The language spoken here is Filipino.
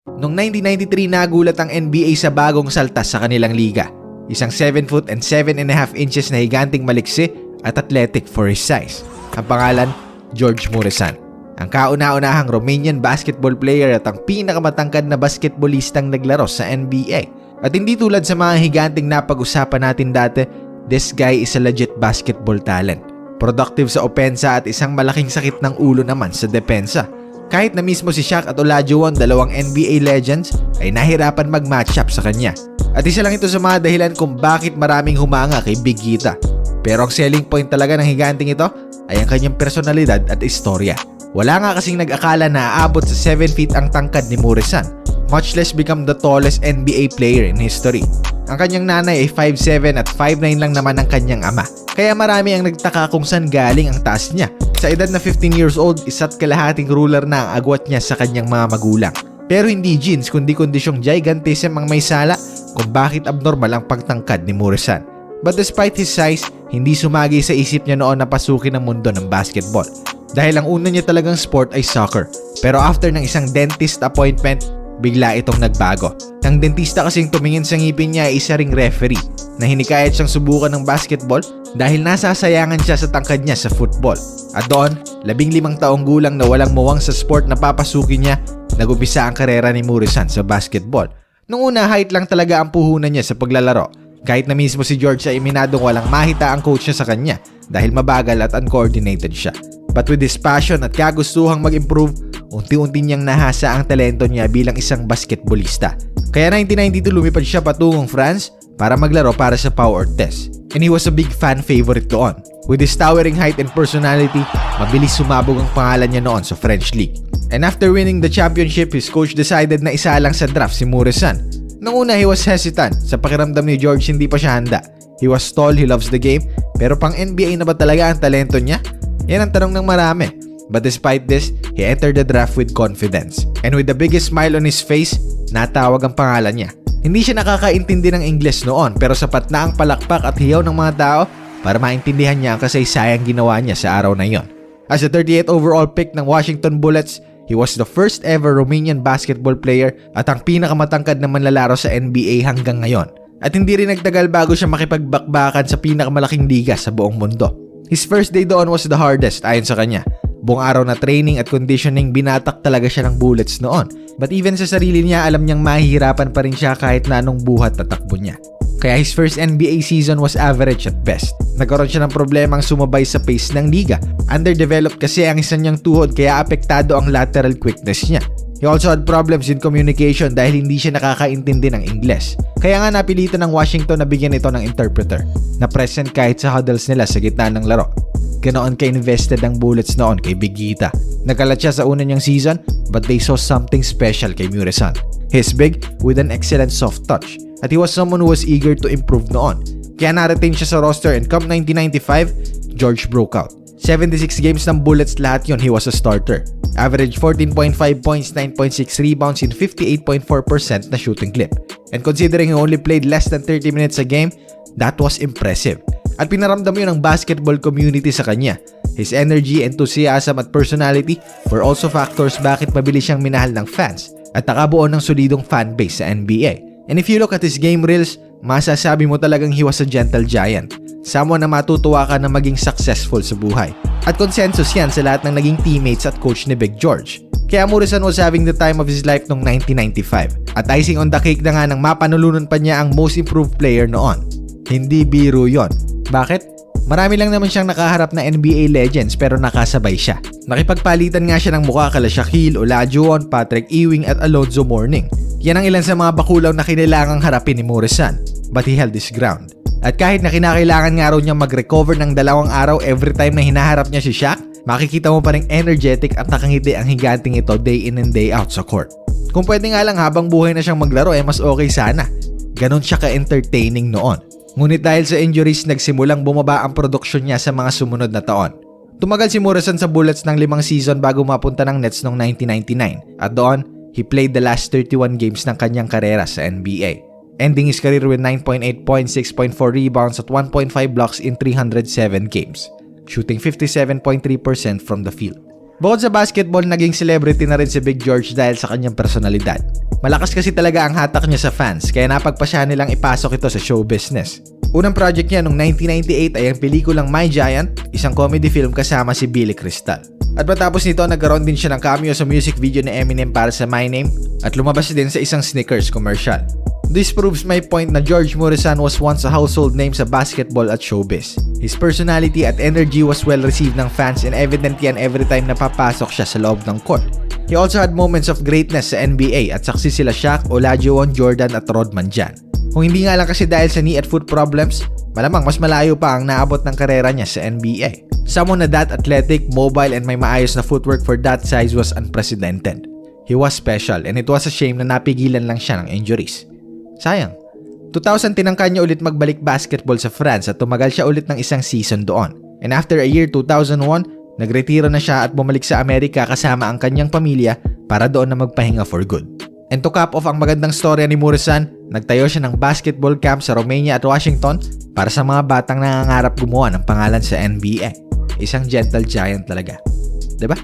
Noong 1993 nagulat ang NBA sa bagong saltas sa kanilang liga. Isang 7 foot and 7.5 inches na higanting maliksi at athletic for his size. Ang pangalan, George Muresan. Ang kauna-unahang Romanian basketball player at ang pinakamatangkad na basketballistang naglaro sa NBA. At hindi tulad sa mga higanting napag-usapan natin dati, this guy is a legit basketball talent. Productive sa opensa at isang malaking sakit ng ulo naman sa depensa. Kahit na mismo si Shaq at Olajuwon, dalawang NBA legends, ay nahirapan mag-matchup sa kanya. At isa lang ito sa mga dahilan kung bakit maraming humanga kay Big Kita. Pero ang selling point talaga ng higanting ito ay ang kanyang personalidad at istorya. Wala nga kasing nag-akala na aabot sa 7 feet ang tangkad ni Muresan, much less become the tallest NBA player in history. Ang kanyang nanay ay 5'7" at 5'9" lang naman ang kanyang ama. Kaya marami ang nagtaka kung saan galing ang taas niya. Sa edad na 15 years old, isa't kalahating ruler na ang agwat niya sa kanyang mga magulang. Pero hindi genes kundi kondisyong gigantism ang may sala kung bakit abnormal ang pagtangkad ni Muresan. But despite his size, hindi sumagi sa isip niya noon na pasukin ang mundo ng basketball. Dahil ang una niya talagang sport ay soccer. Pero after ng isang dentist appointment, bigla itong nagbago. Ang dentista kasing tumingin sa ngipin niya ay isa ring referee na hinikayat siyang subukan ng basketball dahil nasasayangan siya sa tangkad niya sa football. At doon, 15 taong gulang na walang muwang sa sport na papasukin niya, nag-umpisa ang karera ni Muresan sa basketball. Nung una, height lang talaga ang puhunan niya sa paglalaro. Kahit na mismo si George ay iminadong walang mahita ang coach niya sa kanya dahil mabagal at uncoordinated siya. But with his passion at kagustuhang mag-improve, unti-unti niyang nahasa ang talento niya bilang isang basketballista. Kaya 1992 lumipad siya patungong France para maglaro para sa Power Test. And he was a big fan favorite doon. With his towering height and personality, mabilis sumabog ang pangalan niya noon sa French League. And after winning the championship, his coach decided na isalang sa draft si Muresan. Nung una, he was hesitant. Sa pakiramdam ni George, hindi pa siya handa. He was tall, he loves the game, pero pang NBA na ba talaga ang talento niya? Yan ang tanong ng marami. But despite this, he entered the draft with confidence. And with the biggest smile on his face, natawag ang pangalan niya. Hindi siya nakakaintindi ng Ingles noon, pero sapat na ang palakpak at hiyaw ng mga tao para maintindihan niya ang kasaysayang ginawa niya sa araw na iyon. As the 38th overall pick ng Washington Bullets, he was the first ever Romanian basketball player at ang pinakamatangkad na manlalaro sa NBA hanggang ngayon. At hindi rin nagtagal bago siya makipagbakbakan sa pinakamalaking liga sa buong mundo. His first day doon was the hardest ayon sa kanya. Buong araw na training at conditioning, binatak talaga siya ng Bullets noon. But even sa sarili niya, alam niyang mahihirapan pa rin siya kahit na anong buhat na takbo niya. Kaya his first NBA season was average at best. Nagkaroon siya ng problemang sumabay sa pace ng liga. Underdeveloped kasi ang isa niyang tuhod kaya apektado ang lateral quickness niya. He also had problems in communication dahil hindi siya nakakaintindi ng Ingles. Kaya nga napilitan ng Washington na bigyan ito ng interpreter na present kahit sa huddles nila sa gitna ng laro. Ganoon ka-invested ang Bullets noon kay Big Kita. Nagkalat siya sa una niyang season, but they saw something special kay Muresan. He's big with an excellent soft touch at he was someone who was eager to improve noon. Kaya na-retain siya sa roster and come 1995, George broke out. 76 games ng Bullets lahat yon, he was a starter. Average 14.5 points, 9.6 rebounds in 58.4% na shooting clip. And considering he only played less than 30 minutes a game, that was impressive. At pinaramdam yun ng basketball community sa kanya. His energy, enthusiasm at personality were also factors bakit mabilis siyang minahal ng fans at nakabuo ng solidong fanbase sa NBA. And if you look at his game reels, masasabi mo talagang he was a gentle giant. Someone na matutuwa ka na maging successful sa buhay. At consensus yan sa lahat ng naging teammates at coach ni Big George. Kaya Muresan was having the time of his life noong 1995. At icing on the cake na nga nang mapanulunan pa niya ang most improved player noon. Hindi biro yon. Bakit? Marami lang naman siyang nakaharap na NBA legends pero nakasabay siya. Nakipagpalitan nga siya ng mukha kala Shaquille, Olajuwon, Patrick Ewing at Alonzo Mourning. Yan ang ilan sa mga bakulaw na kinailangang harapin ni Muresan. But he held his ground. At kahit na kinakailangan nga raw niyang mag-recover ng 2 araw every time na hinaharap niya si Shaq, makikita mo pa rin energetic at nakangiti ang higanting ito day in and day out sa court. Kung pwede nga lang habang buhay na siyang maglaro mas okay sana. Ganon siya ka-entertaining noon. Ngunit dahil sa injuries, nagsimulang bumaba ang produksyon niya sa mga sumunod na taon. Tumagal si Muresan sa Bullets ng 5 season bago mapunta ng Nets noong 1999 at doon, he played the last 31 games ng kanyang karera sa NBA. Ending his career with 9.8 points, 6.4 rebounds at 1.5 blocks in 307 games, shooting 57.3% from the field. Bukod sa basketball, naging celebrity na rin si Big George dahil sa kanyang personalidad. Malakas kasi talaga ang hatak niya sa fans kaya napagpasya nilang ipasok ito sa show business. Unang project niya noong 1998 ay ang pelikulang My Giant, isang comedy film kasama si Billy Crystal. At matapos nito, nagkaroon din siya ng cameo sa music video ni Eminem para sa My Name at lumabas din sa isang Snickers commercial. This proves my point na George Muresan was once a household name sa basketball at showbiz. His personality at energy was well received ng fans and evident yan every time na papasok siya sa loob ng court. He also had moments of greatness sa NBA at saksi sila Shaq, Olajuwon, Jordan at Rodman dyan. Kung hindi nga lang kasi dahil sa knee at foot problems, malamang mas malayo pa ang naabot ng karera niya sa NBA. Someone na that athletic, mobile and may maayos na footwork for that size was unprecedented. He was special and it was a shame na napigilan lang siya ng injuries. Sayang. 2000 tinangka niya ulit magbalik basketball sa France at tumagal siya ulit ng isang season doon. And after a year 2001, nagretiro na siya at bumalik sa Amerika kasama ang kanyang pamilya para doon na magpahinga for good. And to cap off ang magandang storya ni Muresan, nagtayo siya ng basketball camp sa Romania at Washington para sa mga batang nangangarap gumawa ng pangalan sa NBA. Isang gentle giant talaga. 'Di ba?